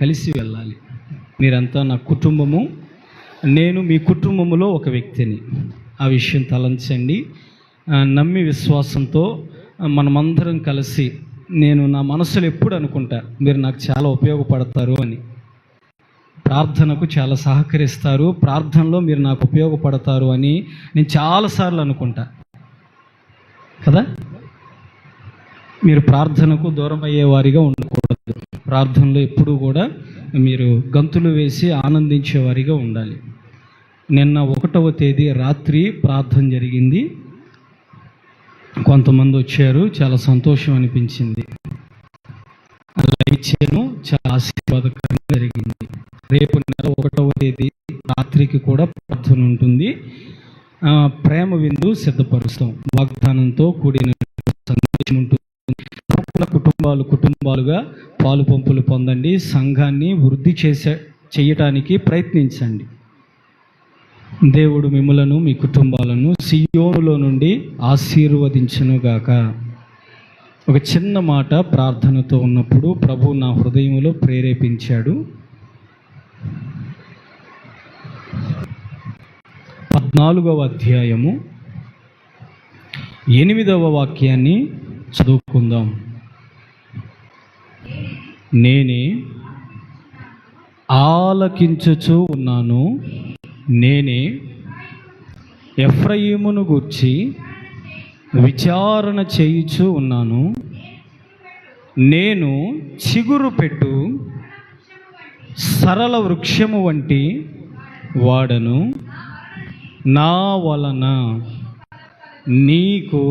కలిసి వెళ్ళాలి. మీరంతా నా కుటుంబము, నేను మీ కుటుంబంలో ఒక వ్యక్తిని. ఆ విషయం తలంచండి. నమ్మి విశ్వాసంతో మనమందరం కలిసి, నేను నా మనసులో ఎప్పుడు అనుకుంటా, మీరు నాకు చాలా ఉపయోగపడతారు అని. ప్రార్థనకు చాలా సహకరిస్తారు, ప్రార్థనలో మీరు నాకు ఉపయోగపడతారు అని నేను చాలాసార్లు అనుకుంటా కదా. మీరు ప్రార్థనకు దూరం అయ్యేవారిగా ఉండకూడదు. ప్రార్థనలో ఎప్పుడూ కూడా మీరు గంతులు వేసి ఆనందించేవారిగా ఉండాలి. నిన్న 1వ తేదీ రాత్రి ప్రార్థన జరిగింది. కొంతమంది వచ్చారు, చాలా సంతోషం అనిపించింది. ఇచ్చాను, చాలా ఆశీర్వాదకరంగా జరిగింది. రేపు నెల 1వ తేదీ రాత్రికి కూడా ప్రార్థన ఉంటుంది. ప్రేమ విందు సిద్ధపరుస్తాం. వాగ్దానంతో కూడిన సందేశం ఉంటుంది. కుటుంబాలుగా పాలు పంపులు పొందండి. సంఘాన్ని వృద్ధి చేయటానికి ప్రయత్నించండి. దేవుడు మిమ్ములను, మీ కుటుంబాలను సియోనులో నుండి ఆశీర్వదించునుగాక. ఒక చిన్న మాట ప్రార్థనతో ఉన్నప్పుడు ప్రభు నా హృదయంలో ప్రేరేపించాడు. 14వ అధ్యాయము 8వ వాక్యాన్ని చదువుకుందాం. నేనే ఆలకించుచూ ఉన్నాను, నేనే ఎఫ్రాయిమును గూర్చి విచారణ చేయుచూ ఉన్నాను. నేను చిగురు పెట్టు సరళ వృక్షము వంటి వాడను, నా వలన నీకు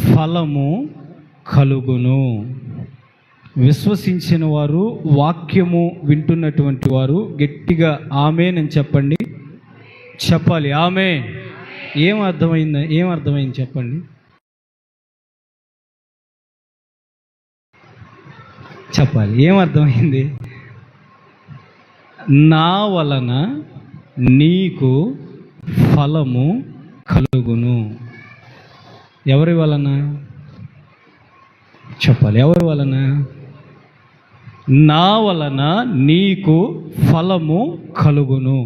ఫలము కలుగును. విశ్వసించిన వారు, వాక్యము వింటున్నటువంటి వారు గట్టిగా ఆమేన్ అని చెప్పండి. చెప్పాలి ఆమేన్. ఏమర్థమైంది చెప్పండి. చెప్పాలి ఏమర్థమైంది. నా వలన నీకు ఫలము కలుగును. ఎవరి వలన చెప్పాలి. ఎవరి వలన? నా వలన నీకు ఫలము కలుగును.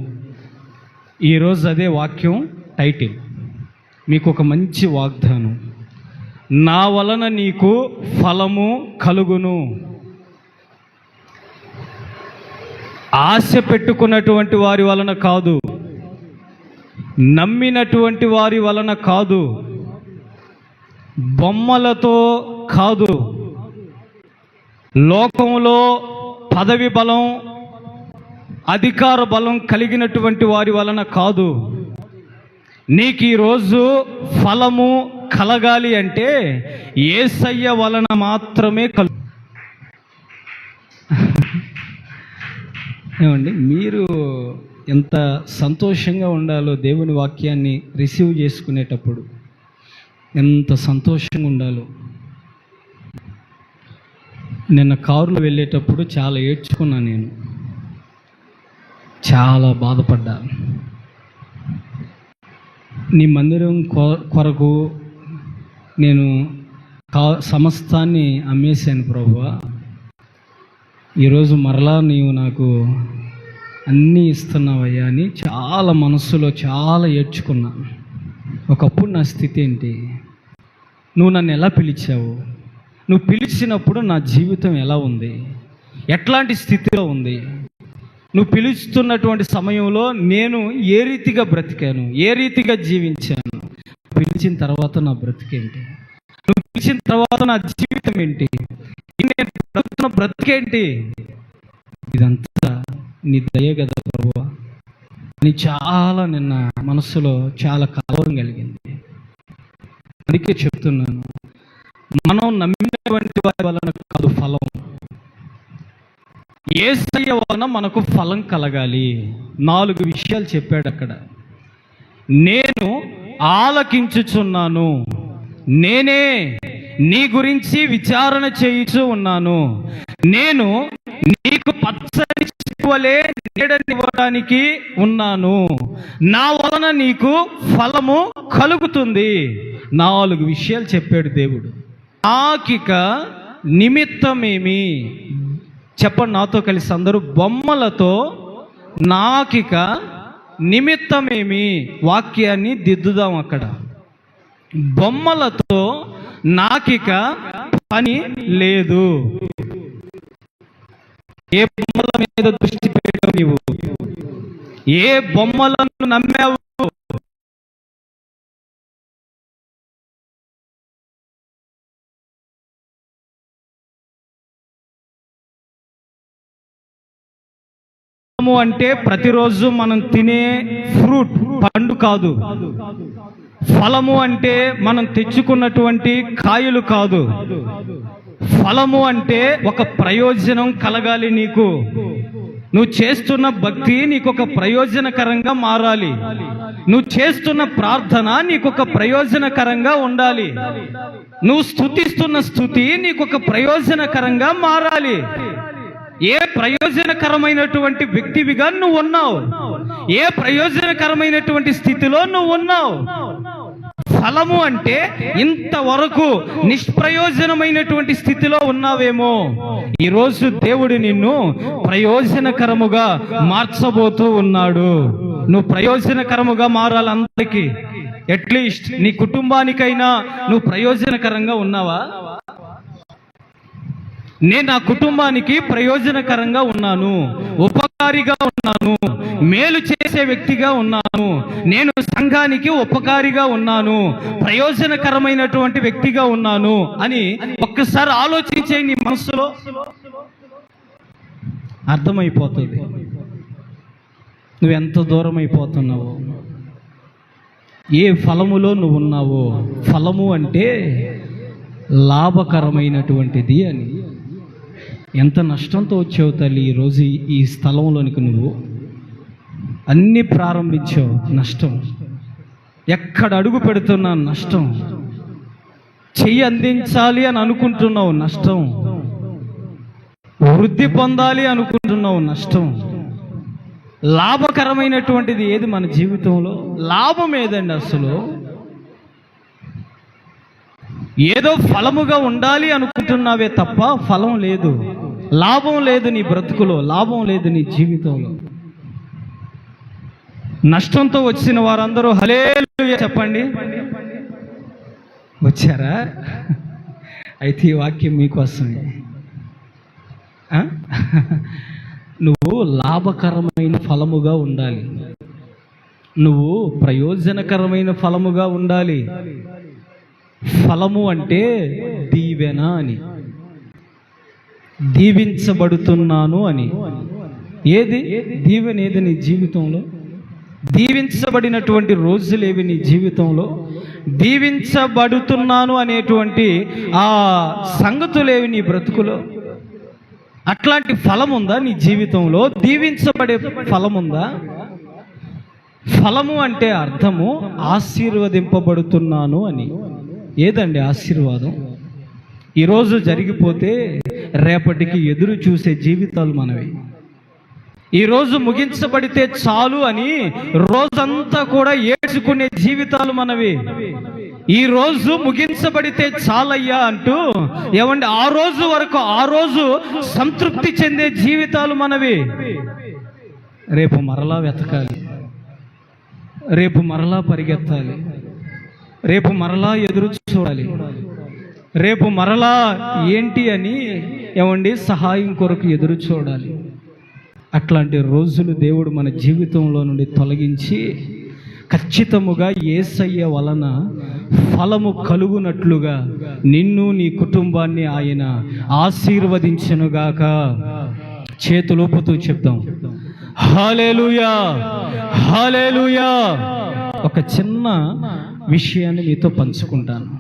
ఈరోజు అదే వాక్యం టైటిల్. మీకు ఒక మంచి వాగ్దానం. నా వలన నీకు ఫలము కలుగును. ఆశ పెట్టుకున్నటువంటి వారి వలన కాదు, నమ్మినటువంటి వారి వలన కాదు, బొమ్మలతో కాదు, లోకంలో పదవి బలం, అధికార బలం కలిగినటువంటి వారి వలన కాదు. నీకు ఈరోజు ఫలము కలగాలి అంటే యేసయ్య వలన మాత్రమే ఏమండి, మీరు ఎంత సంతోషంగా ఉండాలో దేవుని వాక్యాన్ని రిసీవ్ చేసుకునేటప్పుడు, ఎంత సంతోషంగా ఉండాలో. నిన్న కారులో వెళ్ళేటప్పుడు చాలా ఏడ్చుకున్నాను. నేను చాలా బాధపడ్డా. నీ మందిరం కొరకు నేను సమస్తాన్ని అమ్మేశాను ప్రభువా. ఈరోజు మరలా నీవు నాకు అన్నీ ఇస్తున్నావయ్యా అని చాలా మనస్సులో చాలా ఏడ్చుకున్నా. ఒకప్పుడు నా స్థితి ఏంటి? నువ్వు నన్ను ఎలా పిలిచావు? నువ్వు పిలిచినప్పుడు నా జీవితం ఎలా ఉంది? ఎట్లాంటి స్థితిలో ఉంది? నువ్వు పిలుస్తున్నటువంటి సమయంలో నేను ఏ రీతిగా బ్రతికాను, ఏ రీతిగా జీవించాను? పిలిచిన తర్వాత నా బ్రతికేంటి? నువ్వు పిలిచిన తర్వాత నా జీవితం ఏంటి? నేను బ్రతుకున్న బ్రతికేంటి? ఇదంతా నీ దయ కదా ప్రభువా అని చాలా నిన్న మనసులో చాలా కలవరం కలిగింది. అందుకే చెప్తున్నాను, మనం నమ్మినటువంటి వారి వలన కాదు ఫలం, యేసయ్య వలన మనకు ఫలం కలగాలి. 4 విషయాలు చెప్పాడు అక్కడ. నేను ఆలకించుచున్నాను, నేనే నీ గురించి విచారణ చేయుచూ ఉన్నాను, నేను నీకు పచ్చని చెట్టువలే నీడనివ్వడానికి ఉన్నాను, నా వలన నీకు ఫలము కలుగుతుంది. 4 విషయాలు చెప్పాడు దేవుడు. నాకిక నిమిత్తమేమి, చెప్పండి నాతో కలిసి అందరూ, బొమ్మలతో నాకిక నిమిత్తమేమి. వాక్యాన్ని దిద్దుదాం. అక్కడ బొమ్మలతో నాకిక పని లేదు. ఏ బొమ్మల మీద దృష్టి పెట్టావు నీవు? ఏ బొమ్మలను నమ్మావు? అంటే ప్రతిరోజు మనం తినే ఫ్రూట్, పండు కాదు. ఫలము అంటే మనం తెచ్చుకున్నటువంటి కాయలు కాదు. ఫలము అంటే ఒక ప్రయోజనం కలగాలి నీకు. నువ్వు చేస్తున్న భక్తి నీకు ఒక ప్రయోజనకరంగా మారాలి. నువ్వు చేస్తున్న ప్రార్థన నీకు ఒక ప్రయోజనకరంగా ఉండాలి. నువ్వు స్తుతిస్తున్న స్తుతి నీకు ఒక ప్రయోజనకరంగా మారాలి. ఏ ప్రయోజనకరమైనటువంటి వ్యక్తివిగా నువ్వు ఉన్నావు? ఏ ప్రయోజనకరమైనటువంటి స్థితిలో నువ్వు ఉన్నావు? ఫలము అంటే ఇంతవరకు నిష్ప్రయోజనమైనటువంటి స్థితిలో ఉన్నావేమో. ఈరోజు దేవుడు నిన్ను ప్రయోజనకరముగా మార్చబోతూ ఉన్నాడు. నువ్వు ప్రయోజనకరముగా మారాలి అందరికీ. అట్లీస్ట్ నీ కుటుంబానికైనా నువ్వు ప్రయోజనకరంగా ఉన్నావా? నేను నా కుటుంబానికి ప్రయోజనకరంగా ఉన్నాను, ఉపకారిగా ఉన్నాను, మేలు చేసే వ్యక్తిగా ఉన్నాను, నేను సంఘానికి ఉపకారిగా ఉన్నాను, ప్రయోజనకరమైనటువంటి వ్యక్తిగా ఉన్నాను అని ఒక్కసారి ఆలోచించే నీ మనసులో అర్థమైపోతుంది నువ్వు ఎంత దూరం అయిపోతున్నావో, ఏ ఫలములో నువ్వు ఉన్నావో. ఫలము అంటే లాభకరమైనటువంటిది అని. ఎంత నష్టంతో వచ్చావు తల్లి ఈరోజు ఈ స్థలంలోనికి. నువ్వు అన్నీ ప్రారంభించావు, నష్టం. ఎక్కడ అడుగు పెడుతున్నా నష్టం. చెయ్యి అందించాలి అని అనుకుంటున్నావు, నష్టం. వృద్ధి పొందాలి అనుకుంటున్నావు, నష్టం. లాభకరమైనటువంటిది ఏది మన జీవితంలో? లాభం ఏదండి అసలు? ఏదో ఫలముగా ఉండాలి అనుకుంటున్నావే తప్ప ఫలం లేదు, లాభం లేదు నీ బ్రతుకులో, లాభం లేదు నీ జీవితంలో. నష్టంతో వచ్చిన వారందరూ హల్లెలూయా చెప్పండి. వచ్చారా? అయితే ఈ వాక్యం మీకోసమే. నువ్వు లాభకరమైన ఫలముగా ఉండాలి, నువ్వు ప్రయోజనకరమైన ఫలముగా ఉండాలి. ఫలము అంటే దీవెన అని, దీవించబడుతున్నాను అని. ఏది దీవెన? ఏది నీ జీవితంలో? దీవించబడినటువంటి రోజులేవి నీ జీవితంలో? దీవించబడుతున్నాను అనేటువంటి ఆ సంగతులేవి నీ బ్రతుకులో? అట్లాంటి ఫలం ఉందా నీ జీవితంలో? దీవించబడే ఫలం ఉందా? ఫలము అంటే అర్థము ఆశీర్వదింపబడుతున్నాను అని. ఏదండి ఆశీర్వాదం? ఈరోజు జరిగిపోతే రేపటికి ఎదురు చూసే జీవితాలు మనవి. ఈరోజు ముగించబడితే చాలు అని రోజంతా కూడా ఏడ్చుకునే జీవితాలు మనవి. ఈ రోజు ముగించబడితే చాలయ్యా అంటూ ఏమండి ఆ రోజు వరకు ఆ రోజు సంతృప్తి చెందే జీవితాలు మనవి. రేపు మరలా వెతకాలి, రేపు మరలా పరిగెత్తాలి, రేపు మరలా ఎదురు చూడాలి, రేపు మరలా ఏంటి అని ఏమండి సహాయం కొరకు ఎదురు చూడాలి. అట్లాంటి రోజులు దేవుడు మన జీవితంలో నుండి తొలగించి ఖచ్చితముగా యేసయ్య వలన ఫలము కలుగునట్లుగా నిన్ను నీ కుటుంబాన్ని ఆయన ఆశీర్వదించునుగాక. చేతులూపుతూ చెప్తాం హల్లెలూయా, హల్లెలూయా. ఒక చిన్న విషయాన్ని మీతో పంచుకుంటాను.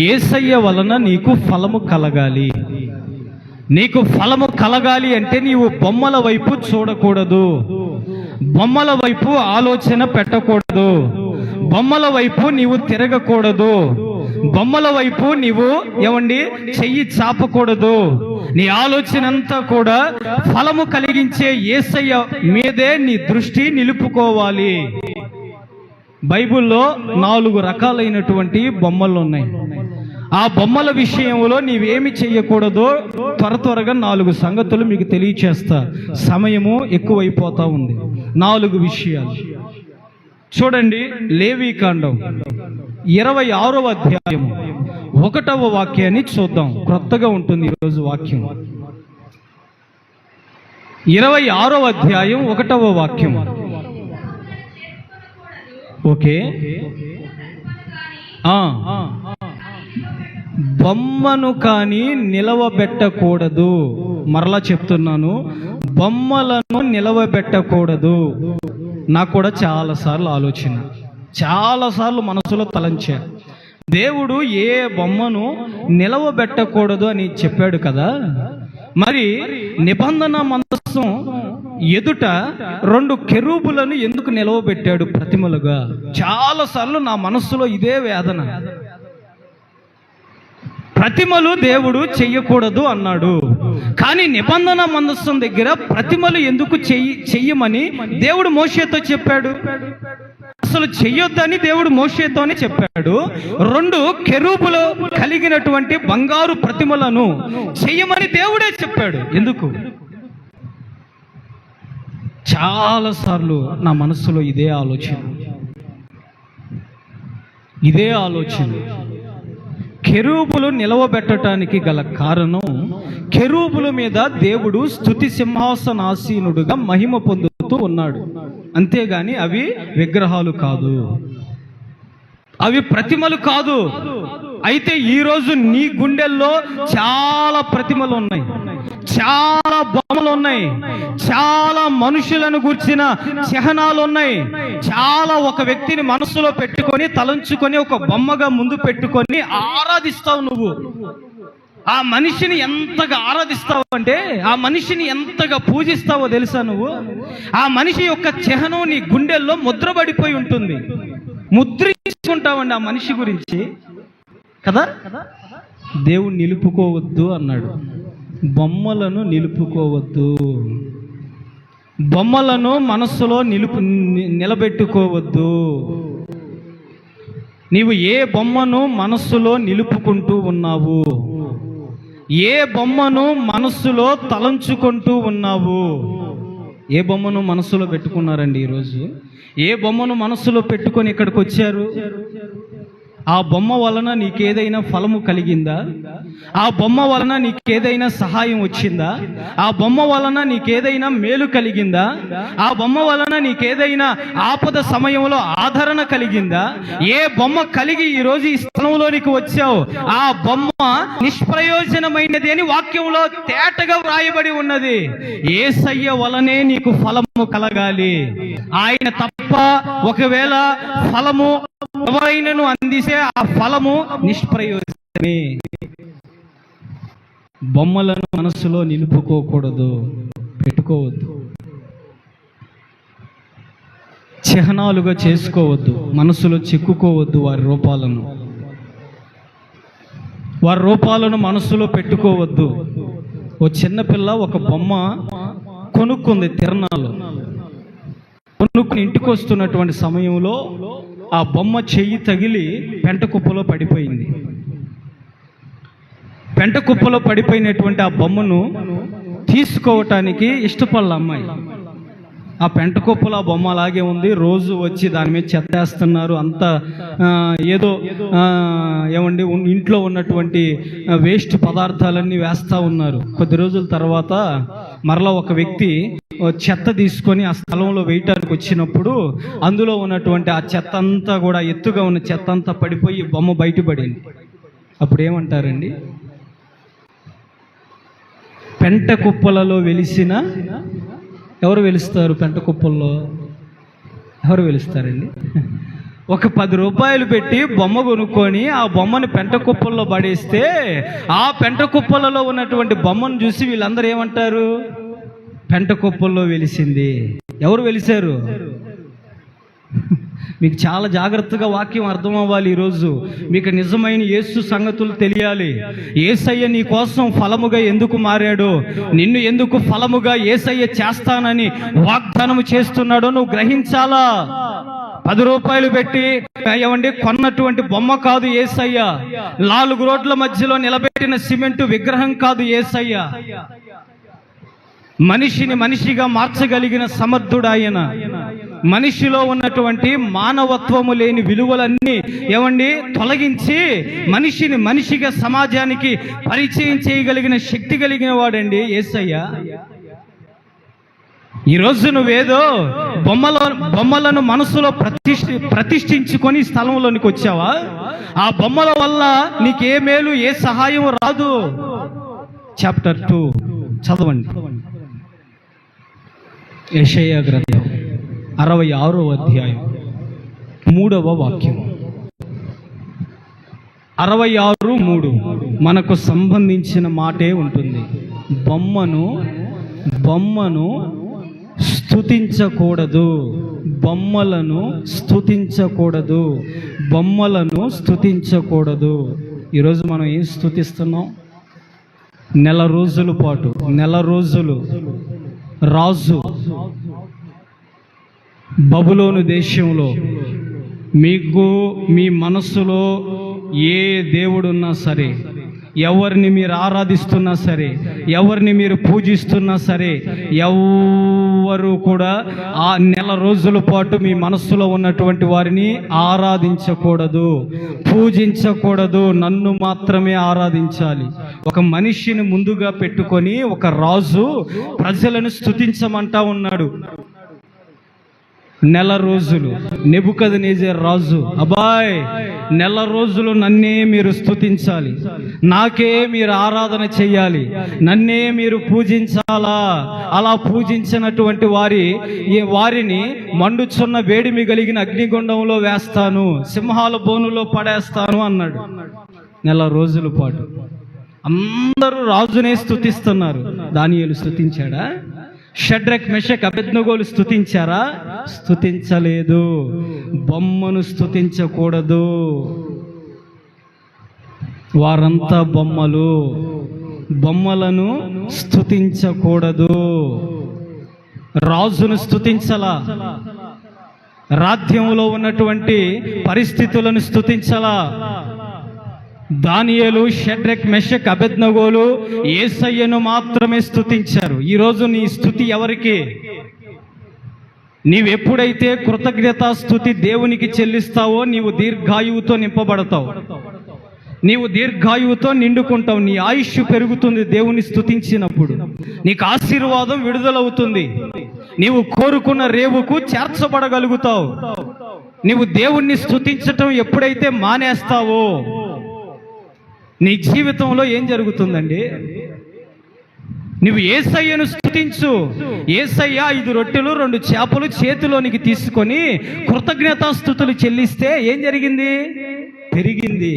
యేసయ్య వలన నీకు ఫలము కలగాలి. నీకు ఫలము కలగాలి అంటే నీవు బొమ్మల వైపు చూడకూడదు, బొమ్మల వైపు ఆలోచన పెట్టకూడదు, బొమ్మల వైపు నీవు తిరగకూడదు, బొమ్మల వైపు నీవు ఏమండి చెయ్యి చాపకూడదు. నీ ఆలోచన అంతా కూడా ఫలము కలిగించే యేసయ్య మీదే నీ దృష్టి నిలుపుకోవాలి. బైబిల్లో 4 రకాలైనటువంటి బొమ్మలు ఉన్నాయి. ఆ బొమ్మల విషయంలో నీవేమి చెయ్యకూడదో త్వరగా 4 సంగతులు మీకు తెలియచేస్తా. సమయము ఎక్కువైపోతా ఉంది. 4 విషయాలు చూడండి. లేవీకాండం 26వ అధ్యాయము 1వ వాక్యాన్ని చూద్దాం. క్రొత్తగా ఉంటుంది ఈరోజు వాక్యం. 26వ అధ్యాయం 1వ వాక్యం. ఓకే. బొమ్మను కానీ నిలవబెట్టకూడదు. మరలా చెప్తున్నాను, బొమ్మలను నిలవబెట్టకూడదు. నాకు కూడా చాలాసార్లు మనసులో తలంచా, దేవుడు ఏ బొమ్మను నిలవబెట్టకూడదు అని చెప్పాడు కదా, మరి నిబంధన మందసం ఎదుట 2 కెరూబులను ఎందుకు నిలవబెట్టాడు ప్రతిమలుగా? చాలాసార్లు నా మనస్సులో ఇదే వేదన. ప్రతిమలు దేవుడు చెయ్యకూడదు అన్నాడు, కానీ నిబంధన మందసం దగ్గర ప్రతిమలు ఎందుకు చెయ్యమని దేవుడు మోషేతో చెప్పాడు? అసలు చెయ్యొద్దని దేవుడు మోషేతోనే చెప్పాడు. 2 కెరూబులు కలిగినటువంటి బంగారు ప్రతిమలను చెయ్యమని దేవుడే చెప్పాడు. ఎందుకు? చాలాసార్లు నా మనసులో ఇదే ఆలోచన. కెరూబులు నిలవబెట్టడానికి గల కారణం, కెరూబుల మీద దేవుడు స్తుతి సింహాసనాసీనుడుగా మహిమ పొందుతూ ఉన్నాడు. అంతేగాని అవి విగ్రహాలు కాదు, అవి ప్రతిమలు కాదు. అయితే ఈరోజు నీ గుండెల్లో చాలా ప్రతిమలు ఉన్నాయి, చాలా బొమ్మలు ఉన్నాయి, చాలా మనుషులను గూర్చిన చిహ్నాలు ఉన్నాయి. చాలా ఒక వ్యక్తిని మనసులో పెట్టుకొని తలంచుకొని ఒక బొమ్మగా ముందు పెట్టుకొని ఆరాధిస్తావు. నువ్వు ఆ మనిషిని ఎంతగా ఆరాధిస్తావు అంటే, ఆ మనిషిని ఎంతగా పూజిస్తావో తెలుసా? నువ్వు ఆ మనిషి యొక్క చిహ్నం నీ గుండెల్లో ముద్రపడిపోయి ఉంటుంది. ముద్రించుకుంటావండి ఆ మనిషి గురించి కదా. దేవుడు నిలుపుకోవద్దు అన్నాడు, బొమ్మలను నిలుపుకోవద్దు, బొమ్మలను మనస్సులో నిలబెట్టుకోవద్దు. నీవు ఏ బొమ్మను మనస్సులో నిలుపుకుంటూ ఉన్నావు? ఏ బొమ్మను మనస్సులో తలంచుకుంటూ ఉన్నావు? ఏ బొమ్మను మనస్సులో పెట్టుకున్నారండి ఈరోజు? ఏ బొమ్మను మనస్సులో పెట్టుకొని ఇక్కడికి వచ్చారు? ఆ బొమ్మ వలన నీకేదైనా ఫలము కలిగిందా? ఆ బొమ్మ వలన నీకేదైనా సహాయం వచ్చిందా? ఆ బొమ్మ వలన నీకేదైనా మేలు కలిగిందా? ఆ బొమ్మ వలన నీకేదైనా ఆపద సమయంలో ఆదరణ కలిగిందా? ఏ బొమ్మ కలిగి ఈరోజు ఈ స్థలంలోనికి వచ్చావు? ఆ బొమ్మ నిష్ప్రయోజనమైనది అని వాక్యంలో తేటగా వ్రాయబడి ఉన్నది. యేసయ్య వలనే నీకు ఫలము కలగాలి. ఆయన తప్ప ఒకవేళ ఫలము ఎవరైనాను అందిస్తే ఆ ఫలము నిష్ప్రయోజనమే. బొమ్మలను మనసులో నిలుపుకోకూడదు, పెట్టుకోవద్దు, చిహ్నాలుగా చేసుకోవద్దు, మనసులో చెక్కుకోవద్దు. వారి రూపాలను మనసులో పెట్టుకోవద్దు. ఓ చిన్నపిల్ల ఒక బొమ్మ కొనుక్కుంది తిరణాలు. కొనుక్కుని ఇంటికి వస్తున్నటువంటి సమయంలో ఆ బొమ్మ చెయ్యి తగిలి పెంట కుప్పలో పడిపోయింది. పెంట కుప్పలో పడిపోయినటువంటి ఆ బొమ్మను తీసుకోవటానికి ఇష్టపడల అమ్మాయి. ఆ పెంట కుప్పలో ఆ బొమ్మ అలాగే ఉంది. రోజు వచ్చి దాని మీద చెత్తేస్తున్నారు. అంతా ఏదో ఏమండి ఇంట్లో ఉన్నటువంటి వేస్ట్ పదార్థాలన్నీ వేస్తూ ఉన్నారు. కొద్ది రోజుల తర్వాత మరలా ఒక వ్యక్తి చెత్త తీసుకొని ఆ స్థలంలో వేయటానికి వచ్చినప్పుడు అందులో ఉన్నటువంటి ఆ చెత్త అంతా కూడా, ఎత్తుగా ఉన్న చెత్త అంతా పడిపోయి బొమ్మ బయటపడింది. అప్పుడు ఏమంటారండి? పెంట కుప్పలలో వెలిసిన ఎవరు వెలుస్తారు? పెంట కుప్పల్లో ఎవరు వెలుస్తారండి? ఒక 10 రూపాయలు పెట్టి బొమ్మ కొనుక్కొని ఆ బొమ్మని పెంట కుప్పల్లో పడేస్తే ఆ పెంట కుప్పలలో ఉన్నటువంటి బొమ్మను చూసి వీళ్ళందరూ ఏమంటారు? పెంట కుప్పల్లో వెలిసింది. ఎవరు వెలిశారు? మీకు చాలా జాగ్రత్తగా వాక్యం అర్థం అవ్వాలి. ఈరోజు మీకు నిజమైన యేసు సంగతులు తెలియాలి. యేసయ్య నీ కోసం ఫలముగా ఎందుకు మారాడో, నిన్ను ఎందుకు ఫలముగా యేసయ్య చేస్తానని వాగ్దానం చేస్తున్నాడో నువ్వు గ్రహించాలా. రూపాయలు పెట్టి ఏమండి కొన్నటువంటి బొమ్మ కాదు యేసయ్య. 4 రోడ్ల మధ్యలో నిలబెట్టిన సిమెంటు విగ్రహం కాదు యేసయ్య. మనిషిని మనిషిగా మార్చగలిగిన సమర్థుడు ఆయన. మనిషిలో ఉన్నటువంటి మానవత్వము లేని విలువలన్నీ ఏమండి తొలగించి మనిషిని మనిషిగా సమాజానికి పరిచయం చేయగలిగిన శక్తి కలిగిన వాడండి యేసయ్య. ఈరోజు నువ్వేదో బొమ్మలను మనసులో ప్రతిష్ఠించుకొని స్థలంలోనికి వచ్చావా? ఆ బొమ్మల వల్ల నీకే మేలు, ఏ సహాయం రాదు. చాప్టర్ 2 చదవండి. యెషయా గ్రంథం 66వ అధ్యాయం 3వ వాక్యం. 66:3 మనకు సంబంధించిన మాటే ఉంటుంది. బొమ్మను స్తుతించకూడదు, బొమ్మలను స్తుతించకూడదు. ఈరోజు మనం ఏం స్తుతిస్తున్నాం? నెల రోజులు రాజు బబులోను దేశంలో మీకు మీ మనస్సులో ఏ దేవుడున్నా సరే, ఎవరిని మీరు ఆరాధిస్తున్నా సరే, ఎవరిని మీరు పూజిస్తున్నా సరే, ఎవరు కూడా ఆ నెల రోజుల పాటు మీ మనస్సులో ఉన్నటువంటి వారిని ఆరాధించకూడదు, పూజించకూడదు. నన్ను మాత్రమే ఆరాధించాలి. ఒక మనిషిని ముందుగా పెట్టుకొని ఒక రాజు ప్రజలను స్తుతించమంటా ఉన్నాడు. నెల రోజులు నెబుకద్నెజర్ రాజు, అబ్బాయ్ నెల రోజులు నన్నే మీరు స్తుతించాలి, నాకే మీరు ఆరాధన చెయ్యాలి, నన్నే మీరు పూజించాలా. అలా పూజించినటువంటి వారిని మండుచున్న వేడిమి కలిగిన అగ్నిగుండంలో వేస్తాను, సింహాల బోనులో పడేస్తాను అన్నాడు. నెల రోజుల పాటు అందరూ రాజునే స్తుతిస్తున్నారు. దానియేలు స్తుతించాడా? షడ్రక్ మెషక్ అబేద్నెగోలు స్తుతించారా? స్తుతించలేదు. బొమ్మను స్తుతించకూడదు. వారంతా బొమ్మలను స్తుతించకూడదు. రాజును స్తుతించలా, రాజ్యంలో ఉన్నటువంటి పరిస్థితులను స్తుతించలా. దానియేలు, షడ్రక్ మెషక్ అబేద్నెగోలు యేసయ్యను మాత్రమే స్తుతించారు. ఈరోజు నీ స్తుతి ఎవరికి? నీవెప్పుడైతే కృతజ్ఞతా స్తుతి దేవునికి చెల్లిస్తావో నీవు దీర్ఘాయువుతో నింపబడతావు, నీవు దీర్ఘాయువుతో నిండుకుంటావు. నీ ఆయుష్ పెరుగుతుంది దేవుని స్తుతించినప్పుడు. నీకు ఆశీర్వాదం విడుదలవుతుంది. నీవు కోరుకున్న రేవుకు చేర్చబడగలుగుతావు. నీవు దేవుణ్ణి స్తుతించటం ఎప్పుడైతే మానేస్తావో నీ జీవితంలో ఏం జరుగుతుందండి? నువ్వు యేసయ్యను స్తుతించు. యేసయ్య 5 రొట్టెలు 2 చేపలు చేతిలోనికి తీసుకొని కృతజ్ఞతాస్తుతులు చెల్లిస్తే ఏం జరిగింది? పెరిగింది,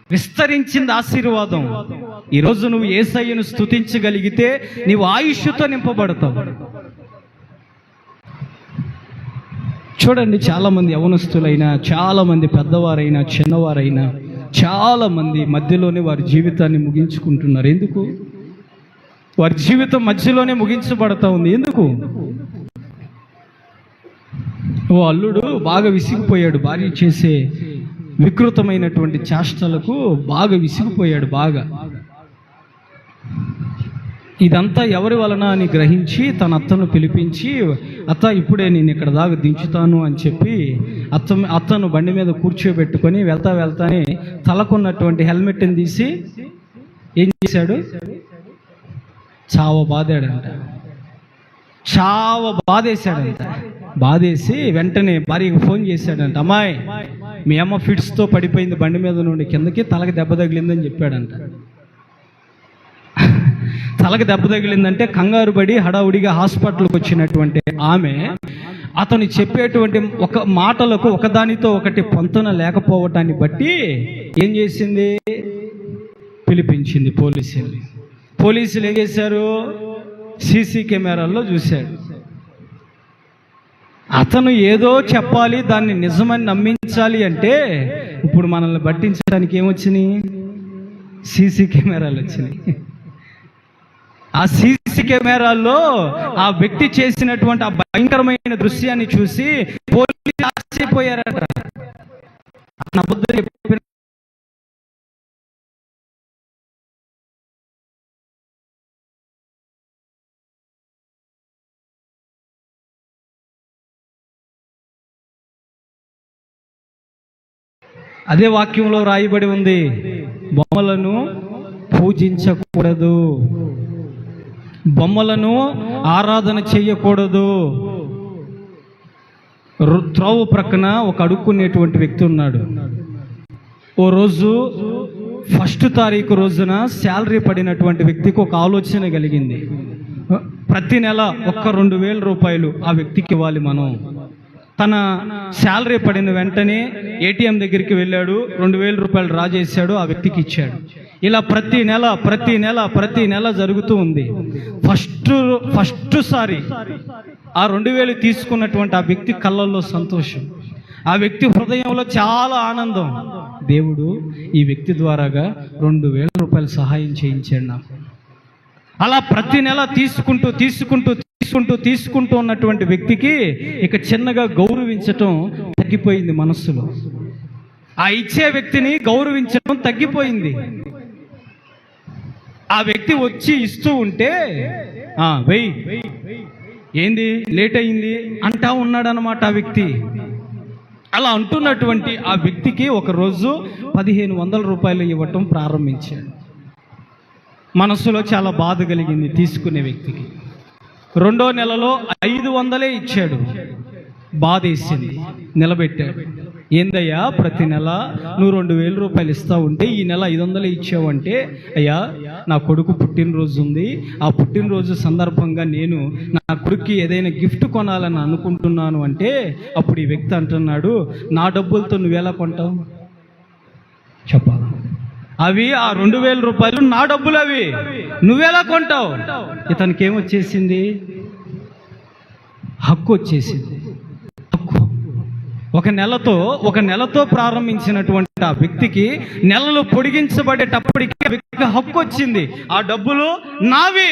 విస్తరించింది ఆశీర్వాదం. ఈరోజు నువ్వు యేసయ్యను స్తుతించగలిగితే నీవు ఆయుష్తో నింపబడతావు. చూడండి, చాలామంది యవనస్తులైనా, చాలామంది పెద్దవారైనా, చిన్నవారైనా, చాలామంది మధ్యలోనే వారి జీవితాన్ని ముగించుకుంటున్నారు. ఎందుకు? వారి జీవితం మధ్యలోనే ముగించబడతా ఉంది. ఎందుకు? ఓ అల్లుడు బాగా విసిగిపోయాడు, భార్య చేసే వికృతమైనటువంటి చేష్టలకు బాగా విసిగిపోయాడు. ఇదంతా ఎవరి వలన అని గ్రహించి తన అత్తను పిలిపించి, అత్త ఇప్పుడే నేను ఇక్కడ దాకా దించుతాను అని చెప్పి అత్తను బండి మీద కూర్చోబెట్టుకొని వెళ్తానే తలకున్నటువంటి హెల్మెట్ని తీసి ఏం చేశాడు? చావ బాధేశాడంట. బాధేసి వెంటనే భార్యకు ఫోన్ చేశాడంట. అమ్మాయి, మీ అమ్మ ఫిట్స్తో పడిపోయింది, బండి మీద నుండి కిందకి తలకి దెబ్బ తగిలిందని చెప్పాడంట. తలకు దెబ్బ తగిలిందంటే కంగారు పడి హడావుడిగా హాస్పిటల్కి వచ్చినటువంటి ఆమె అతను చెప్పేటువంటి ఒక మాటలకు ఒకదానితో ఒకటి పొంతన లేకపోవటాన్ని బట్టి ఏం చేసింది? పిలిపించింది పోలీసులు. పోలీసులు ఏం చేశారు? సీసీ కెమెరాల్లో చూశాడు. అతను ఏదో చెప్పాలి, దాన్ని నిజమని నమ్మించాలి అంటే ఇప్పుడు మనల్ని పట్టించడానికి ఏమొచ్చినాయి? సీసీ కెమెరాలు వచ్చినాయి. ఆ సీసీ సీసీ కెమెరాల్లో ఆ వ్యక్తి చేసినటువంటి ఆ భయంకరమైన దృశ్యాన్ని చూసి పోలీసులు ఆశ్చర్యపోయారట. అబద్ధం చెప్పిన అదే వాక్యంలో రాయబడి ఉంది, బొమ్మలను పూజించకూడదు, బొమ్మలను ఆరాధన చేయకూడదు. త్రోవ ప్రక్కన ఒక అడుక్కునేటువంటి వ్యక్తి ఉన్నాడు. ఓ రోజు 1 తారీఖు రోజున శాలరీ పడినటువంటి వ్యక్తికి ఒక ఆలోచన కలిగింది. ప్రతి నెల 2,000 రూపాయలు ఆ వ్యక్తికి ఇవ్వాలి మనం. తన శాలరీ పడిన వెంటనే ఏటీఎం దగ్గరికి వెళ్ళాడు, 2,000 రూపాయలు డ్రా చేశాడు, ఆ వ్యక్తికి ఇచ్చాడు. ఇలా ప్రతి నెల జరుగుతూ ఉంది. ఫస్ట్ సారి ఆ 2,000 తీసుకున్నటువంటి ఆ వ్యక్తి కళ్ళల్లో సంతోషం, ఆ వ్యక్తి హృదయంలో చాలా ఆనందం. దేవుడు ఈ వ్యక్తి ద్వారాగా 2,000 రూపాయలు సహాయం చేయించాడు నాకు. అలా ప్రతి నెల తీసుకుంటూ ఉన్నటువంటి వ్యక్తికి ఇక చిన్నగా గౌరవించటం తగ్గిపోయింది మనస్సులో. ఆ ఇచ్చే వ్యక్తిని గౌరవించడం తగ్గిపోయింది. ఆ వ్యక్తి వచ్చి ఇస్తూ ఉంటే వెయ్యి, ఏంది లేట్ అయింది అంటా ఉన్నాడనమాట ఆ వ్యక్తి. అలా అంటున్నటువంటి ఆ వ్యక్తికి ఒకరోజు 1,500 రూపాయలు ఇవ్వటం ప్రారంభించాడు. మనసులో చాలా బాధ కలిగింది తీసుకునే వ్యక్తికి. 2వ నెలలో 500 ఇచ్చాడు. బాధ వేసింది, నిలబెట్టాడు. ఏందయ్యా ప్రతి నెల నువ్వు 2,000 రూపాయలు ఇస్తా ఉంటే ఈ నెల 500 ఇచ్చావంటే, అయ్యా నా కొడుకు పుట్టినరోజు ఉంది, ఆ పుట్టినరోజు సందర్భంగా నేను నా కొడుక్కి ఏదైనా గిఫ్ట్ కొనాలని అనుకుంటున్నాను అంటే, అప్పుడు ఈ వ్యక్తి అంటున్నాడు, నా డబ్బులతో నువ్వెలా కొంటావు చెప్పాలా? అవి ఆ 2,000 రూపాయలు నా డబ్బులు, అవి నువ్వెలా కొంటావు? ఇతనికి ఏమొచ్చేసింది? హక్కు వచ్చేసింది. హక్కు ఒక నెలతో ప్రారంభించినటువంటి ఆ వ్యక్తికి నెలలు పొడిగించబడేటప్పటికి వ్యక్తికి హక్కు వచ్చింది. ఆ డబ్బులు నావి,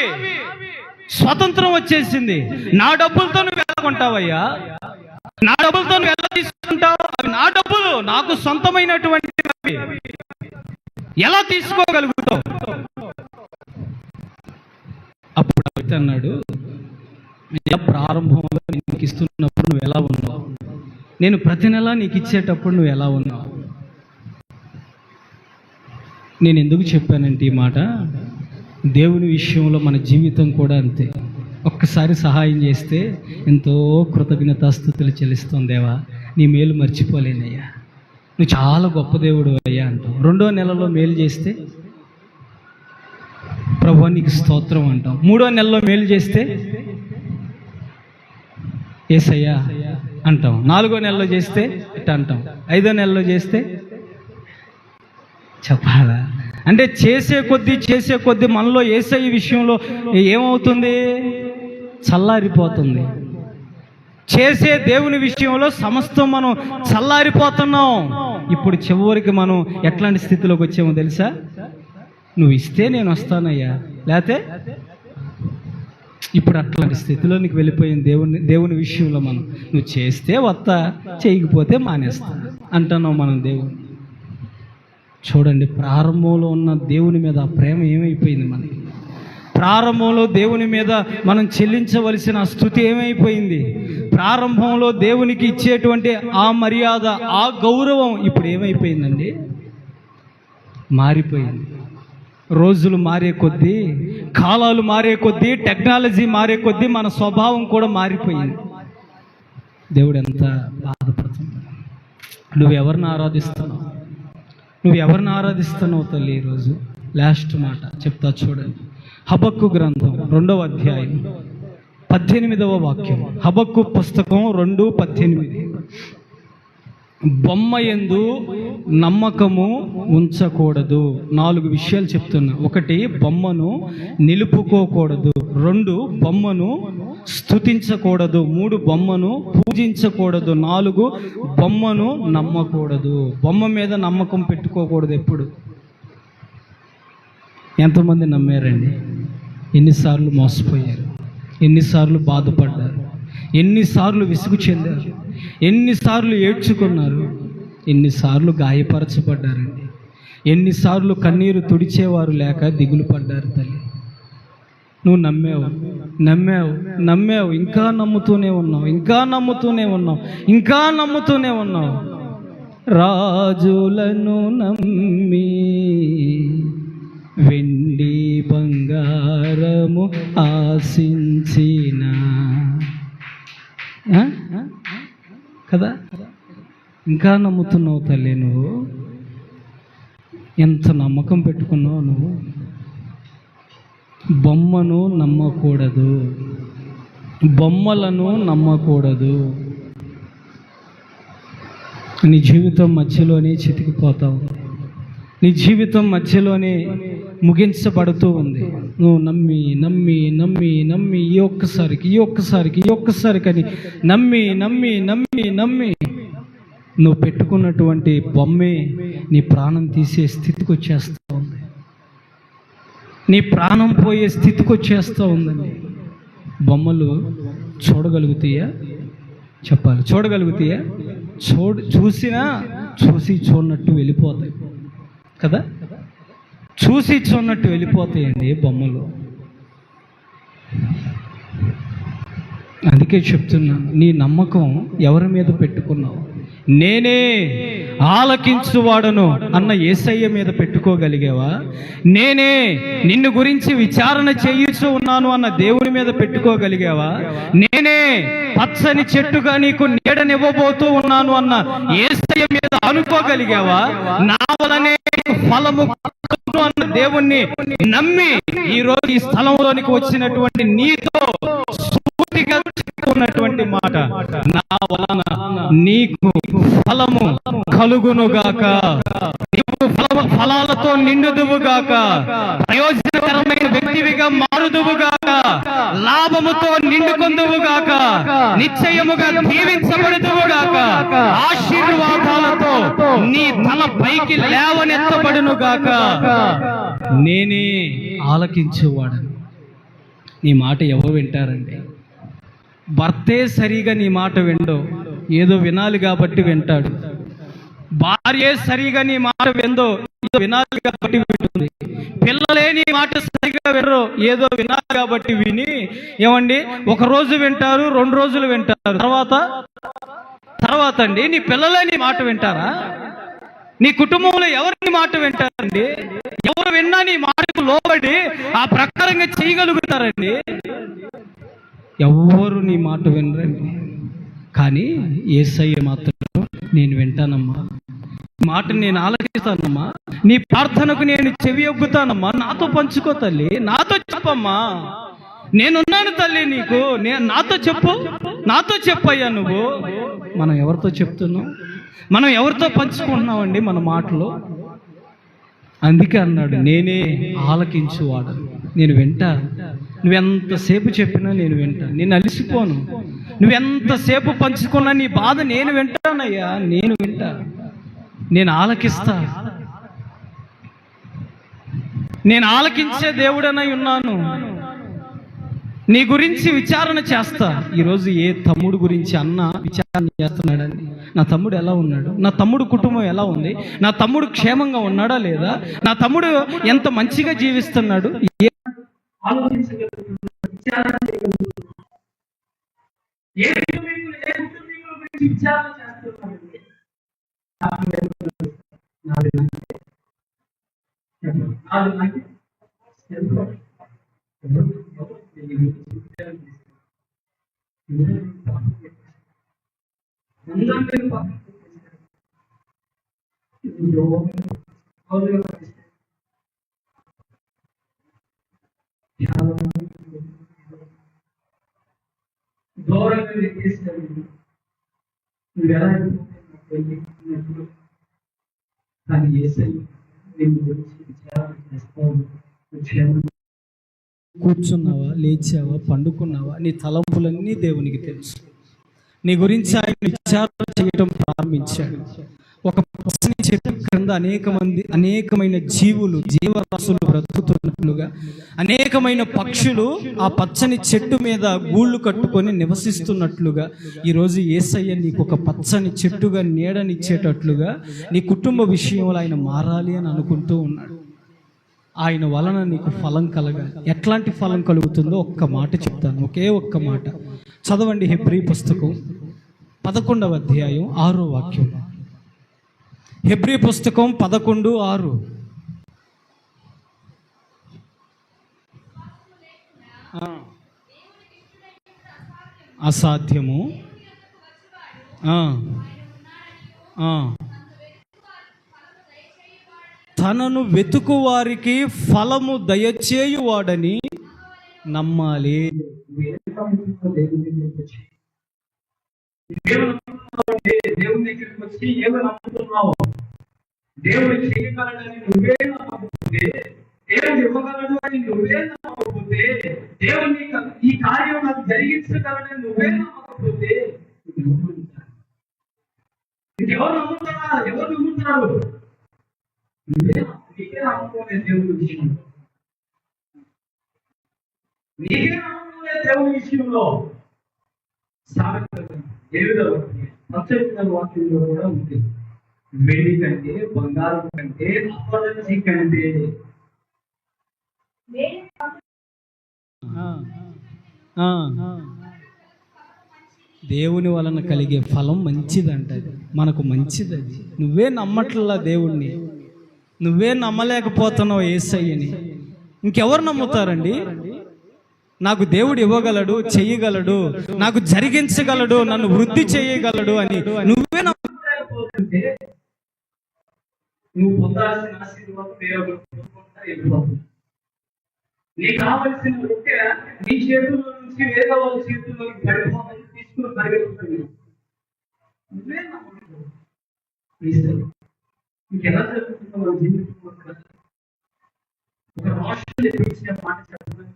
స్వతంత్రం వచ్చేసింది. నా డబ్బులతో నువ్వు ఎలా కొంటావయ్యా? నా డబ్బులతో నువ్వు ఎలా తీసుకుంటావు? అవి నా డబ్బులు, నాకు సొంతమైనటువంటి ఎలా తీసుకోగలుగుతావు? అప్పుడు వ్యక్తి అన్నాడు, ప్రారంభంలో నీకు ఇస్తున్నప్పుడు నువ్వు ఎలా ఉన్నావు? నేను ప్రతి నెల నీకు ఇచ్చేటప్పుడు నువ్వు ఎలా ఉన్నావు? నేను ఎందుకు చెప్పానంటే ఈ మాట, దేవుని విషయంలో మన జీవితం కూడా అంతే. ఒక్కసారి సహాయం చేస్తే ఎంతో కృతజ్ఞతాస్తుతులు చెల్లిస్తాం. దేవా నీ మేలు మర్చిపోలేనయ్యా, నువ్వు చాలా గొప్ప దేవుడు అయ్యా అంటాం. 2వ నెలలో మేలు చేస్తే ప్రభువా నీకు స్తోత్రం అంటాం. 3వ నెలలో మేలు చేస్తే యేసయ్యా అంటాం. 4వ నెలలో చేస్తే ఇట్ట అంటాం. 5వ నెలలో చేస్తే చెప్పాలా? అంటే చేసే కొద్దీ మనలో యేసయ్య విషయంలో ఏమవుతుంది? చల్లారిపోతుంది. చేసే దేవుని విషయంలో సమస్తం మనం చల్లారిపోతున్నాం. ఇప్పుడు చివరికి మనం ఎట్లాంటి స్థితిలోకి వచ్చామో తెలుసా? నువ్వు ఇస్తే నేను వస్తానయ్యా, లేకపోతే ఇప్పుడు అట్లాంటి స్థితిలో నీకు వెళ్ళిపోయింది. దేవుని విషయంలో మనం నువ్వు చేస్తే వస్తా, చేయకపోతే మానేస్తా అంటున్నాం మనం దేవుని. చూడండి, ప్రారంభంలో ఉన్న దేవుని మీద ఆ ప్రేమ ఏమైపోయింది మనకి? ప్రారంభంలో దేవుని మీద మనం చెల్లించవలసిన స్తుతి ఏమైపోయింది? ప్రారంభంలో దేవునికి ఇచ్చేటువంటి ఆ మర్యాద, ఆ గౌరవం ఇప్పుడు ఏమైపోయిందండి? మారిపోయింది. రోజులు మారే కొద్దీ, కాలాలు మారే కొద్దీ, టెక్నాలజీ మారే కొద్దీ మన స్వభావం కూడా మారిపోయింది. దేవుడు ఎంత బాధపడుతున్నాడు. నువ్వెవరిని ఆరాధిస్తున్నావు తల్లి? ఈరోజు లాస్ట్ మాట చెప్తా చూడండి. హబక్కు గ్రంథం 2వ అధ్యాయం 18వ వాక్యం. హబక్కు పుస్తకం 2:18. బొమ్మ యందు నమ్మకము ఉంచకూడదు. 4 విషయాలు చెప్తున్నా. 1, బొమ్మను నిలుపుకోకూడదు. 2, బొమ్మను స్తుతించకూడదు. 3, బొమ్మను పూజించకూడదు. 4, బొమ్మను నమ్మకూడదు. బొమ్మ మీద నమ్మకం పెట్టుకోకూడదు ఎప్పుడు. ఎంతమంది నమ్మారండి? ఎన్నిసార్లు మోసపోయారు, ఎన్నిసార్లు బాధపడ్డారు, ఎన్నిసార్లు విసుగు చెందారు, ఎన్నిసార్లు ఏడ్చుకున్నారు, ఎన్నిసార్లు గాయపరచబడ్డారండి, ఎన్నిసార్లు కన్నీరు తుడిచేవారు లేక దిగులు పడ్డారు. తల్లి, నువ్వు నమ్మావు, ఇంకా నమ్ముతూనే ఉన్నావు, ఇంకా నమ్ముతూనే ఉన్నావు. రాజులను నమ్మి వెండి బంగారము ఆశించిన కదా, ఇంకా నమ్ముతున్నావు తల్లి. నువ్వు ఎంత నమ్మకం పెట్టుకున్నావు. నువ్వు బొమ్మను నమ్మకూడదు, బొమ్మలను నమ్మకూడదు. నీ జీవితం మధ్యలోనే చితికిపోతావు, నీ జీవితం మధ్యలోనే ముగించబడుతూ ఉంది. నువ్వు నమ్మి ఈ ఒక్కసారికి అని నమ్మి నువ్వు పెట్టుకున్నటువంటి బొమ్మే నీ ప్రాణం తీసే స్థితికి వచ్చేస్తూ ఉంది, నీ ప్రాణం పోయే స్థితికి వచ్చేస్తూ ఉందండి. బొమ్మలు చూడగలుగుతాయా? చెప్పాలి, చూడగలుగుతాయా? చూసి చూడనట్టు వెళ్ళిపోతాయి కదా, చూసి చూడనట్టు వెళ్ళిపోతాయండి బొమ్మలు. అందుకే చెప్తున్నాను, నీ నమ్మకం ఎవరి మీద పెట్టుకున్నావు? నేనే ఆలకించువాడను అన్న యేసయ్య మీద పెట్టుకోగలిగావా? నేనే నిన్ను గురించి విచారణ చేయుచూ ఉన్నాను అన్న దేవుని మీద పెట్టుకోగలిగావా? నేనే పచ్చని చెట్టుగా నీకు నీడనివ్వబోతూ ఉన్నాను అన్న యేసయ్య మీద అనుకోగలిగావా? నా వలనే ఫలము అన్న దేవుణ్ణి నమ్మి ఈరోజు ఈ స్థలంలోనికి వచ్చినటువంటి నీతో సూటిగా చెప్పుకున్నటువంటి మాట, నా వలన నీకు ఫలము కలుగునుగాక, నీవు ఫలాలతో నిండుదువుగాక, ప్రయోజనకరమైన వ్యక్తివిగా మారుదువుగాక, లాభముతో నిండుకొందువుగాక, నిశ్చయముగా దీవించబడుదువుగాక, ఆశీర్వాదాలతో నీ తల పైకి లేవనెత్తబడునుగాక. నేనే ఆలకించేవాడను. నీ మాట ఎవరు వింటారండి? భర్తే సరిగా నీ మాట విండో, ఏదో వినాలి కాబట్టి వింటాడు. భార్యే సరిగా నీ మాట విందో, ఏదో వినాలి కాబట్టి వింటుంది. పిల్లలే నీ మాట సరిగా వినరు, ఏదో వినాలి కాబట్టి విని ఏమండి ఒక రోజు వింటారు, 2 రోజులు వింటారు, తర్వాత అండి నీ పిల్లలే నీ మాట వింటారా? నీ కుటుంబంలో ఎవరిని మాట వింటారండి? ఎవరు విన్నా నీ మాటకు లోబడి ఆ ప్రకారంగా చేయగలుగుతారండి? ఎవరు నీ మాట వినరండి. కానీ యేసయ్య మాత్రం నేను వింటానమ్మా, మాటను నేను ఆలకిస్తానమ్మా, నీ ప్రార్థనకు నేను చెవి ఒగ్గుతానమ్మా, నాతో పంచుకో తల్లి, నాతో చెప్పమ్మా, నేనున్నాను తల్లి నీకు, నాతో చెప్పయ్యా నువ్వు. మనం ఎవరితో చెప్తున్నాం? మనం ఎవరితో పంచుకుంటున్నామండి మన మాటలు? అందుకే అన్నాడు, నేనే ఆలకించువాడు, నేను వింటా. నువ్వెంతసేపు చెప్పినా నేను వింటా, నేను అలిసిపోను. నువ్వెంతసేపు పంచుకున్నా నీ బాధ నేను వింటానయ్యా, నేను వింటా, నేను ఆలకిస్తా. నేను ఆలకించే దేవుడనై ఉన్నాను. నీ గురించి విచారణ చేస్తా. ఈరోజు ఏ తమ్ముడు గురించి అన్న విచారణ చేస్తున్నాడండి? నా తమ్ముడు ఎలా ఉన్నాడు? నా తమ్ముడు కుటుంబం ఎలా ఉంది? నా తమ్ముడు క్షేమంగా ఉన్నాడా లేదా? నా తమ్ముడు ఎంత మంచిగా జీవిస్తున్నాడు? కూర్చున్నావా, లేచావా, పండుకున్నావా, నీ తలంపులన్నీ దేవునికి తెలుసు. నీ గురించి ఆయన విచారణ చేయటం ప్రారంభించాడు. ఒక పచ్చని చెట్టు క్రింద అనేకమైన జీవులు, జీవరాశులు బ్రతుకుతున్నట్లుగా, అనేకమైన పక్షులు ఆ పచ్చని చెట్టు మీద గూళ్ళు కట్టుకొని నివసిస్తున్నట్లుగా, ఈరోజు యేసయ్య నీకు ఒక పచ్చని చెట్టుగా నీడనిచ్చేటట్లుగా నీ కుటుంబ విషయంలో ఆయన మారాలి అని అనుకుంటూ ఉన్నాడు. ఆయన వలన నీకు ఫలం కలగాలి. ఎట్లాంటి ఫలం కలుగుతుందో ఒక్క మాట చెప్తాను, ఒకే ఒక్క మాట చదవండి. హెబ్రీ పుస్తకం 11వ అధ్యాయం 6వ వాక్యం. హెబ్రీ పుస్తకం 11:6. అసాధ్యము తనను వెతుకు వారికి ఫలము దయచేయువాడని నమ్మాలి. దేవుని దగ్గరికి వచ్చి ఏమో నమ్ముతున్నావు, దేవుడు చేయగలడని నువ్వే నమ్మకపోతే, దేవుడు ఇవ్వగలడు అని నువ్వే నమ్మకపోతే, దేవుని ఈ కార్యం నాకు జరిగించగలడని నువ్వే నమ్మకపోతే, ఎవరు నమ్ముతారా? ఎవరు నమ్ముతారు? నీకే నమ్మకం దేవుని విషయంలో, నీకే నమ్మకం దేవుని విషయంలో. వాక్యంలో కూడా ఉంది, వెండి కంటే, బంగారం కంటే, అప్పటి కంటే దేవుని వలన కలిగే ఫలం మంచిదంట. మనకు మంచిది. అది నువ్వే నమ్మట్లా దేవుణ్ణి, నువ్వే నమ్మలేకపోతున్నావు యేసయ్యని. ఇంకెవరు నమ్ముతారండి? నాకు దేవుడు ఇవ్వగలడు, చెయ్యగలడు, నాకు జరిగించగలడు, నన్ను వృద్ధి చేయగలడు అని నువ్వే నమ్మలేకపోతుంటే నువ్వు పొందాల్సిన ఆశీర్వాదం నీకు కావలసిన ఉంటే నీ చేతుల్లో నుంచి వేరే వాళ్ళ చేతుల్లోకి పడిపోమని తీసుకుని పరిగెత్తుతుంది. నువ్వే నమ్మలేదు. ఇంకెలా జరుగుతుందో మన జీవితంలో ఒక రాష్ట్రం తెప్పించిన మాట చెప్పడం.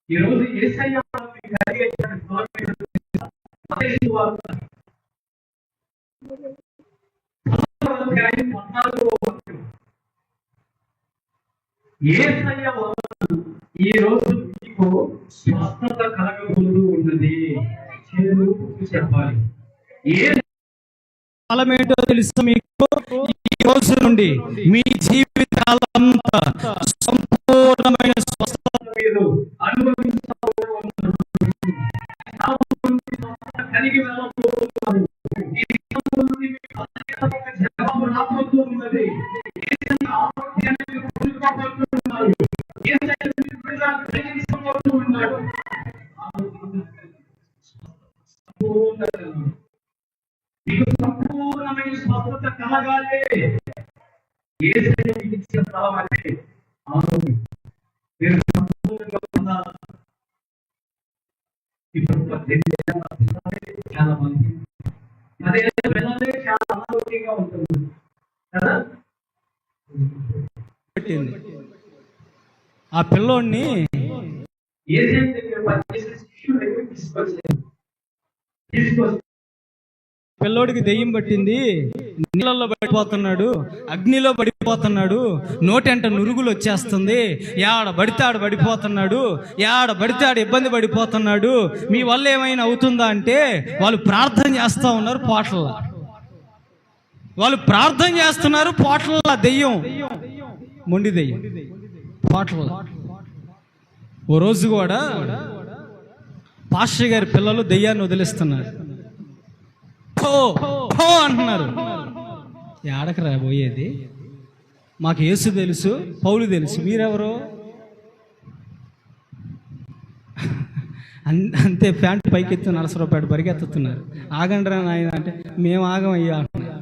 ఈరోజు యేసయ్య ఈ రోజు మీకు స్వస్థత కలగబోతూ ఉన్నది. చెప్పాలి ఏ ఫలమేంటో తెలుసు మీకు? ఈ రోజు నుండి మీ జీవితాలంతా సంపూర్ణమైన స్వస్థత మీరు కలిగి వెళ్ళబోతున్నారు. మీకు సంపూర్ణమైన స్వస్థత కలగాలి. యేసయ్య మీకు ఇచ్చిన ఫలం అంటే ఆరోగ్యం. మీరు సంపూర్ణంగా పొందాలి. ఇప్పుడు చాలా మంది అదే పిల్లలే చాలా అనారోగ్యంగా ఉంటుంది కదా. ఆ పిల్లోడిని యేసయ్య దగ్గర పనిచేసే శిష్యుల దగ్గర తీసుకొచ్చి పిల్లోడికి దెయ్యం పట్టింది, నీళ్ళల్లో పడిపోతున్నాడు, అగ్నిలో పడిపోతున్నాడు, నోటంట నురుగులు వచ్చేస్తుంది, యాడ పడితే ఆడ పడిపోతున్నాడు, యాడ పడితే ఆడ ఇబ్బంది పడిపోతున్నాడు, మీ వల్ల ఏమైనా అవుతుందా అంటే వాళ్ళు ప్రార్థన చేస్తూ ఉన్నారు. పోట్ల వాళ్ళు ప్రార్థన చేస్తున్నారు. పోట్ల దెయ్యం, మొండి దెయ్యం పోట్ల. ఓ రోజు కూడా పాస్టర్ గారి పిల్లలు దెయ్యాన్ని వదిలిస్తున్నారు. అంటున్నారు. ఏడకు రాబోయేది? మాకు యేసు తెలుసు, పౌలు తెలుసు, మీరెవరు? అంతే ప్యాంటు పైకెత్తి నరసరావుపేట పరిగెత్తుతున్నారు. ఆగండి రా నాయన అంటే మేము ఆగమయ్యా అంటున్నారు.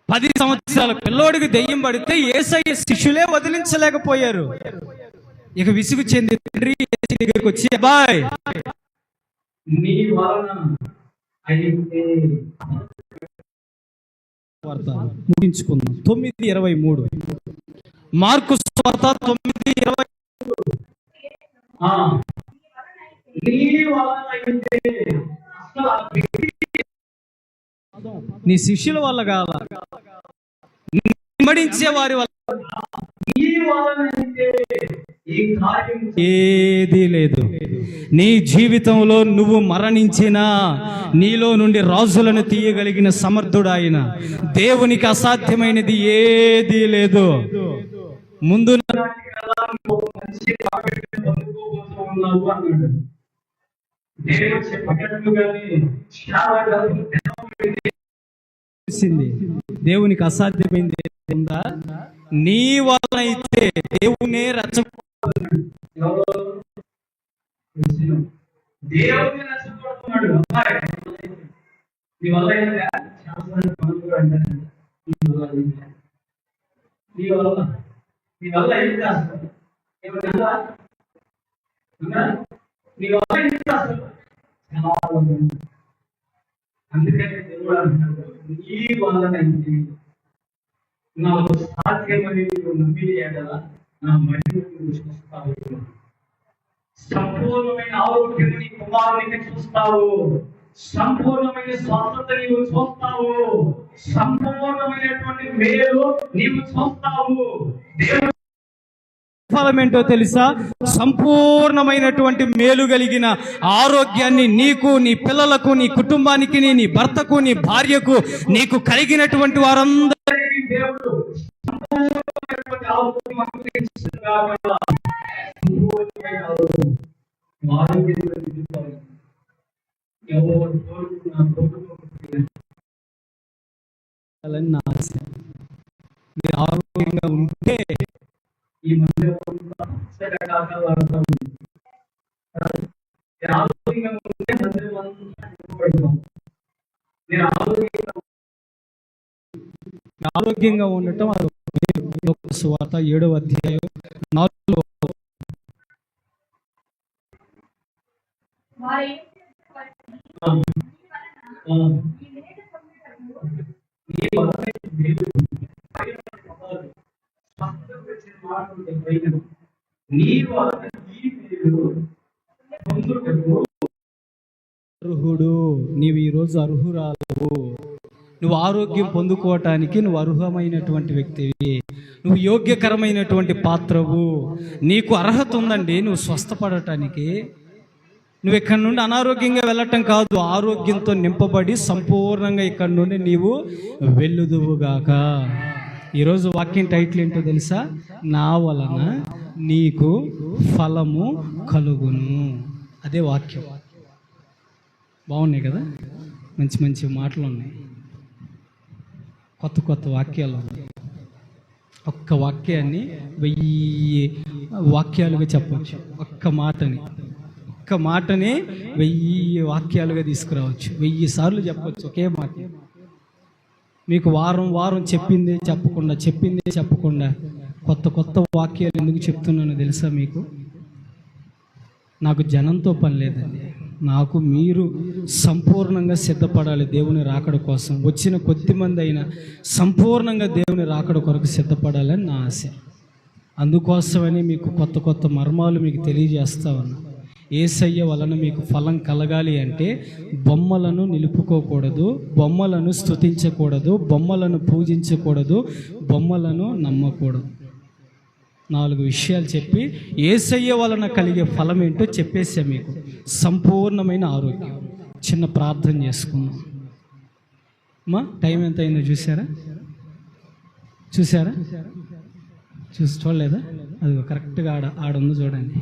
10 సంవత్సరాల పిల్లోడికి దెయ్యం పడితే యేసయ్య శిష్యులే వదిలించలేకపోయారు. ఇక విసుగు చెంది తండ్రి యేసు దగ్గరికి వచ్చి, అబ్బాయ్ నీ వలన ముగించుకుందాం. 9:23 మార్కు సువార్త 9:23. ఆ, నీ వలన అయితే అసలు ఆ వ్యక్తి నీ శిష్యుల వల్ల కాల, వెంబడించే వారి వల్ల నీ వలన అయితే ఈ కార్యం ఏదీ లేదు. నీ జీవితంలో నువ్వు మరణించినా నీలో నుండి రాజులను తీయగలిగిన సమర్థుడు ఆయన. దేవునికి అసాధ్యమైనది ఏదీ లేదు. ముందు మంచి ఉన్నావు అన్నాడు. దేవుడు చెప్పినట్లుగానే చాలా తెలిసింది. దేవునికి అసాధ్యమైంది ఏది ఉందా? నీ వలన అయితే దేవునే దేవుడిని నచ్చబడుతున్నాడు. అబ్బాయి నీ వల్ల ఏంటంటే చాలా పనులు కూడా అంటారు. నీ వల్ల ఏం చేస్తారు? ఏమన్నా నీ వల్ల ఏం చేస్తారు? చాలా అందుకని దేవుడు అంటాడు, నీ వల్లనైతే నాకు సాధ్యమని నువ్వు నమ్మి కదా నా మహిళను చూస్తావు. సంపూర్ణమైన ఆరోగ్యం నీ కుమారునికి చూస్తావు. సంపూర్ణమైన స్వస్థత నీవు చూస్తావు. సంపూర్ణమైనటువంటి మేలు నీవు చూస్తావు. దేవుడు ఫలం ఏంటో తెలుసా? సంపూర్ణమైనటువంటి మేలు కలిగిన ఆరోగ్యాన్ని నీకు, నీ పిల్లలకు, నీ కుటుంబానికి, నీ భర్తకు, నీ భార్యకు, నీకు కలిగినటువంటి వారందరికీ దేవుడు సంపూర్ణమైనటువంటి ఆరోగ్యం అనుగ్రహించును గాక. సంపూర్ణమైన ఆరోగ్యం ఎవరు కోరుకున్నారని నా ఆశ. మీరు ఆరోగ్యంగా ఉంటే ఈ మధ్య ఆరోగ్యంగా ఉంటే నేను ఆరోగ్యంగా ఉండటం అది సువార్త 7వ అధ్యాయం 4వ అర్హుడు. నీవు ఈరోజు అర్హురాలు. నువ్వు ఆరోగ్యం పొందుకోవటానికి నువ్వు అర్హమైనటువంటి వ్యక్తివి. నువ్వు యోగ్యకరమైనటువంటి పాత్రవు. నీకు అర్హత ఉందండి నువ్వు స్వస్థపడటానికి. నువ్వు ఇక్కడి నుండి అనారోగ్యంగా వెళ్ళటం కాదు, ఆరోగ్యంతో నింపబడి సంపూర్ణంగా ఇక్కడి నుండి నీవు వెళ్ళుదువుగాక. ఈరోజు వాక్యం టైటిల్ ఏంటో తెలుసా? నా వలన నీకు ఫలము కలుగును. అదే వాక్యం. బాగున్నాయి కదా, మంచి మంచి మాటలు ఉన్నాయి, కొత్త కొత్త వాక్యాలు ఉన్నాయి. ఒక్క వాక్యాన్ని 1000 వాక్యాలుగా చెప్పవచ్చు. ఒక్క మాటని 1000 వాక్యాలుగా తీసుకురావచ్చు. 1000 సార్లు చెప్పవచ్చు ఒకే మాట. మీకు వారం చెప్పిందే చెప్పకుండా కొత్త కొత్త వాక్యాలు ఎందుకు చెప్తున్నానో తెలుసా మీకు? నాకు జనంతో పని లేదండి. నాకు మీరు సంపూర్ణంగా సిద్ధపడాలి దేవుని రాకడ కోసం. వచ్చిన కొద్దిమంది అయినా సంపూర్ణంగా దేవుని రాకడ కొరకు సిద్ధపడాలని నా ఆశ. అందుకోసమని మీకు కొత్త కొత్త మర్మాలు మీకు తెలియజేస్తా ఉన్నా. యేసయ్య వలన మీకు ఫలం కలగాలి అంటే బొమ్మలను నిలుపుకోకూడదు, బొమ్మలను స్తుతించకూడదు, బొమ్మలను పూజించకూడదు, బొమ్మలను నమ్మకూడదు. 4 విషయాలు చెప్పి యేసయ్య వలన కలిగే ఫలం ఏంటో చెప్పేసా మీకు. సంపూర్ణమైన ఆరోగ్యం. చిన్న ప్రార్థన చేసుకుందాం. టైం ఎంత అయిందో చూసారా? చూడలేదా? అది కరెక్ట్గా ఆడుందో చూడండి.